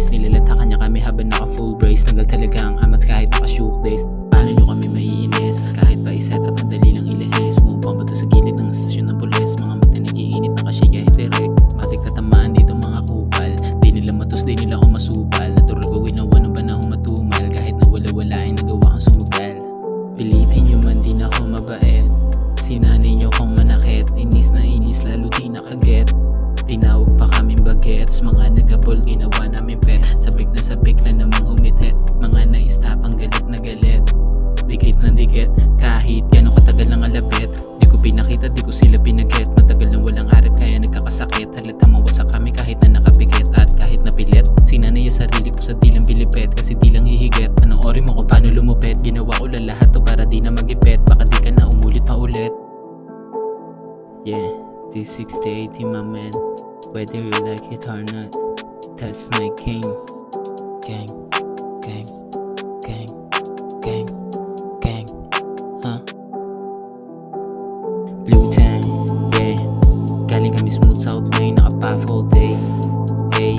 ways. Nilalanta kanya kami habang naka full brace. Tagal talaga ang amats kahit naka shoot days. Paano nyo kami maiinis? Kahit pa i-set up ang dali lang ilihis. Mupang bato sa gilid ng istasyon ng pulis. Mga mata nagiinit na kasi kahit direct. Matik na tamaan dito mga kupal. Di nila matus, di nila ako masubal. Natural gawin na walang panahon matumal. Kahit na wala-wala ay nagawa kang sumugal. Pilitin nyo man din ako mabait. Sinanay nyo kong manakit. Inis na inis lalo di nakaget. Tinawag pa kaming bagets. Mga nagapol ginawa namin pet. Sabik na namang humithit. Mga naistapang galit na galit. Dikit ng dikit. Kahit gano'ng katagal ng alabet. Di ko pinakita, di ko sila pinaget. Matagal na walang harap kaya nagkakasakit. Halatang mawasak kami kahit na nakapikit. At kahit napilit, sinanay ang sarili ko sa dilang bilipet. Kasi di lang hihigit. Anong ori mo kung paano lumupet. Ginawa ko lang lahat to para di na magipet. Baka di ka na umulit pa ulit. Yeah, this 6080 my man. Whether you like it or not, that's my king. Gang, gang, gang, gang, gang, huh? Blue Tang, yeah. Galing kami smooth south lane, naka-puff all day. Hey,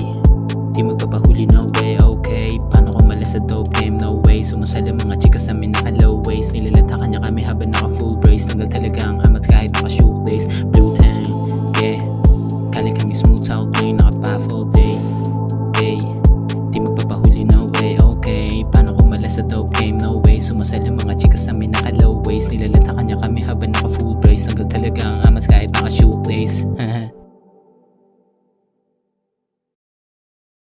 di magpapahuli, no way, okay. Paano ko malas sa dope game, no way. Sumasala mga chicas namin naka-low waist. Nilalanta kanya kami habang naka-full brace. Tagal talaga ang amats kahit naka-shoot days. Blue Tang, yeah. Galing kami smooth south lane, naka-puff all day. Hey, di magpapahuli, no way, okay. Paano ko malas sa dope game, no way. Sumasala mga chicas namin naka-low waist. Nilalanta kanya kami habang naka-full brace. Tagal talaga ang amats kahit naka-shoot days.